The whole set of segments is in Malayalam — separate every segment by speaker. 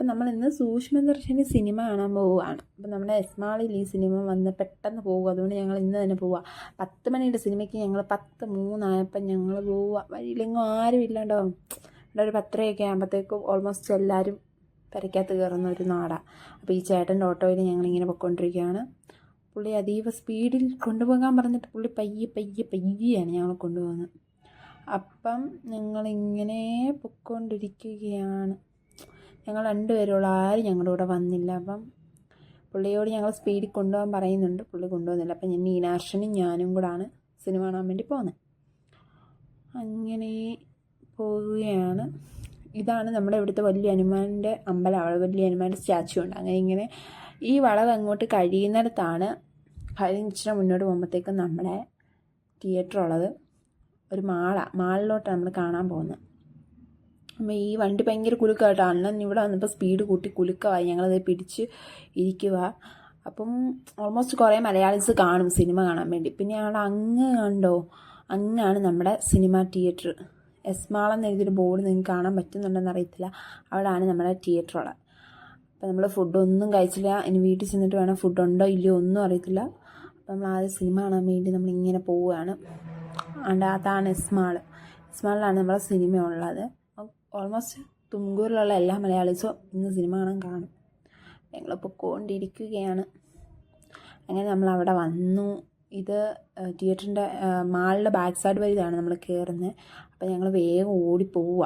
Speaker 1: അപ്പം നമ്മളിന്ന് സൂക്ഷ്മദർശിനി സിനിമ കാണാൻ പോവുകയാണ്. അപ്പം നമ്മുടെ എസ്മാളിൽ ഈ സിനിമ വന്ന് പെട്ടെന്ന് പോകുക. അതുകൊണ്ട് ഞങ്ങൾ ഇന്ന് തന്നെ പോവുക. 10 മണിയുടെ സിനിമയ്ക്ക് ഞങ്ങൾ 10:03 ഞങ്ങൾ പോവുക. വഴിയിലെങ്ങും ആരും ഇല്ലാണ്ടോ. ഇവിടെ ഒരു 10:30 ആകുമ്പോഴത്തേക്കും ഓൾമോസ്റ്റ് എല്ലാവരും പെരയ്ക്കകത്ത് കയറുന്ന ഒരു നാടാണ്. അപ്പോൾ ഈ ചേട്ടൻ്റെ ഓട്ടോയിൽ ഞങ്ങളിങ്ങനെ പൊയ്ക്കൊണ്ടിരിക്കുകയാണ്. പുള്ളി അതീവ സ്പീഡിൽ കൊണ്ടുപോകാൻ പറഞ്ഞിട്ട് പുള്ളി പയ്യെയാണ് ഞങ്ങൾ കൊണ്ടുപോകുന്നത്. അപ്പം ഞങ്ങളിങ്ങനെ പൊയ്ക്കൊണ്ടിരിക്കുകയാണ്. ഞങ്ങൾ 2 പേരുള്ള ആരും ഞങ്ങളുടെ കൂടെ വന്നില്ല. അപ്പം പുള്ളിയോട് ഞങ്ങൾ സ്പീഡിൽ കൊണ്ടുപോകാൻ പറയുന്നുണ്ട്, പുള്ളി കൊണ്ടുപോകുന്നില്ല. അപ്പം ഞാൻ മീനാക്ഷനും ഞാനും കൂടാണ് സിനിമ കാണാൻ വേണ്ടി പോകുന്നത്. അങ്ങനെ പോവുകയാണ്. ഇതാണ് നമ്മുടെ ഇവിടുത്തെ വലിയ ഹനുമാൻ്റെ അമ്പലം. അവിടെ വലിയ ഹനുമാൻ്റെ സ്റ്റാച്ചു ഉണ്ട്. അങ്ങനെ ഇങ്ങനെ ഈ വളവ് അങ്ങോട്ട് കഴിയുന്നിടത്താണ് ഇച്ചിരി മുന്നോട്ട് പോകുമ്പോഴത്തേക്കും നമ്മുടെ തിയേറ്റർ ഉള്ളത്. ഒരു മാളിലോട്ടാണ് നമ്മൾ കാണാൻ പോകുന്നത്. അപ്പം ഈ വണ്ടി ഭയങ്കര കുലുക്കാട്ടോ. അണ്ണൻ ഇവിടെ വന്നപ്പോൾ സ്പീഡ് കൂട്ടി കുലുക്കമായി. ഞങ്ങളത് പിടിച്ച് ഇരിക്കുക. അപ്പം ഓൾമോസ്റ്റ് കുറേ മലയാളീസ് കാണും സിനിമ കാണാൻ വേണ്ടി. പിന്നെ അവിടെ അങ്ങ് കണ്ടോ, അങ്ങാണ് നമ്മുടെ സിനിമ തിയേറ്റർ. എസ്മാളെന്ന് എഴുതിയൊരു ബോർഡ് നിങ്ങൾക്ക് കാണാൻ പറ്റുന്നുണ്ടെന്ന് അറിയത്തില്ല. അവിടെയാണ് നമ്മുടെ തിയേറ്ററുള്ളത്. അപ്പോൾ നമ്മൾ ഫുഡൊന്നും കഴിച്ചില്ല. ഇനി വീട്ടിൽ ചെന്നിട്ട് വേണം, ഫുഡുണ്ടോ ഇല്ലയോ ഒന്നും അറിയത്തില്ല. അപ്പോൾ നമ്മൾ ആദ്യം സിനിമ കാണാൻ വേണ്ടി നമ്മളിങ്ങനെ പോവുകയാണ്. അതാണ് എസ്മാളിലാണ് നമ്മളെ സിനിമ ഉള്ളത്. ഓൾമോസ്റ്റ് തുംകൂറിലുള്ള എല്ലാ മലയാളീസും ഇന്ന് സിനിമ കാണും. ഞങ്ങൾ പൊയ്ക്കൊണ്ടിരിക്കുകയാണ്. അങ്ങനെ നമ്മളവിടെ വന്നു. ഇത് തിയേറ്ററിൻ്റെ മാളിൻ്റെ ബാക്ക് സൈഡ് വഴിയാണ് നമ്മൾ കയറുന്നത്. അപ്പോൾ ഞങ്ങൾ വേഗം ഓടിപ്പോവുക.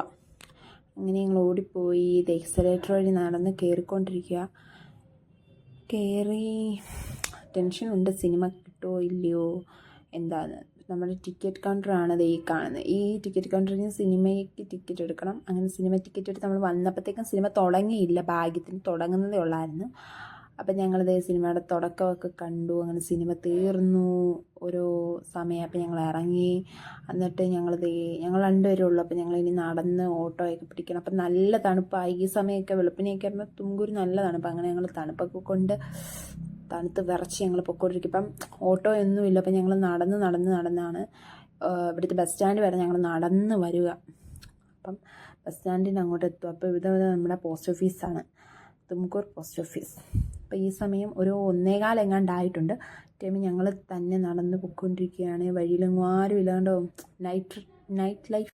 Speaker 1: അങ്ങനെ ഞങ്ങൾ ഓടിപ്പോയി എക്സലേറ്റർ വഴി നടന്ന് കയറിക്കൊണ്ടിരിക്കുക. കയറി ടെൻഷനുണ്ട്, സിനിമ കിട്ടുമോ ഇല്ലയോ എന്താന്ന്. നമ്മുടെ ടിക്കറ്റ് കൗണ്ടറാണ് ഈ കാണുന്നത്. ഈ ടിക്കറ്റ് കൗണ്ടറിൽ നിന്ന് സിനിമയ്ക്ക് ടിക്കറ്റ് എടുക്കണം. അങ്ങനെ സിനിമ ടിക്കറ്റ് എടുത്ത് നമ്മൾ വന്നപ്പോഴത്തേക്കും സിനിമ തുടങ്ങിയില്ല, ഭാഗ്യത്തിന് തുടങ്ങുന്നതേ ഉള്ളായിരുന്നു. അപ്പം ഞങ്ങളിത് സിനിമയുടെ തുടക്കമൊക്കെ കണ്ടു. അങ്ങനെ സിനിമ തീർന്നു ഓരോ സമയം. അപ്പം ഞങ്ങൾ ഇറങ്ങി. എന്നിട്ട് ഞങ്ങൾ 2 പേരേ ഉള്ളൂ. അപ്പം ഞങ്ങളിനി നടന്ന് ഓട്ടോയൊക്കെ പിടിക്കണം. അപ്പം നല്ല തണുപ്പായി ഈ സമയമൊക്കെ. വെളുപ്പിനെയൊക്കെ ആകുമ്പോൾ തുംകൂർ നല്ല തണുപ്പ്. അങ്ങനെ ഞങ്ങൾ തണുപ്പൊക്കെ കൊണ്ട് തണുത്ത് വിറച്ച് ഞങ്ങൾ പൊയ്ക്കൊണ്ടിരിക്കും. ഇപ്പം ഓട്ടോ ഒന്നുമില്ല. അപ്പം ഞങ്ങൾ നടന്നാണ് ഇവിടുത്തെ ബസ് സ്റ്റാൻഡ് വരെ ഞങ്ങൾ നടന്ന് വരിക. അപ്പം ബസ് സ്റ്റാൻഡിന് അങ്ങോട്ട് എത്തും. അപ്പോൾ ഇവിടെ നമ്മുടെ പോസ്റ്റ് ഓഫീസാണ്, തുംകൂർ പോസ്റ്റ് ഓഫീസ്. അപ്പോൾ ഈ സമയം ഒരു 1:15 എങ്ങാണ്ടായിട്ടുണ്ട്. ടൈമിൽ ഞങ്ങൾ തന്നെ നടന്ന് പൊയ്ക്കൊണ്ടിരിക്കുകയാണ്. വഴിയിലെങ്ങും ആരും ഇല്ലാണ്ടോ. Night life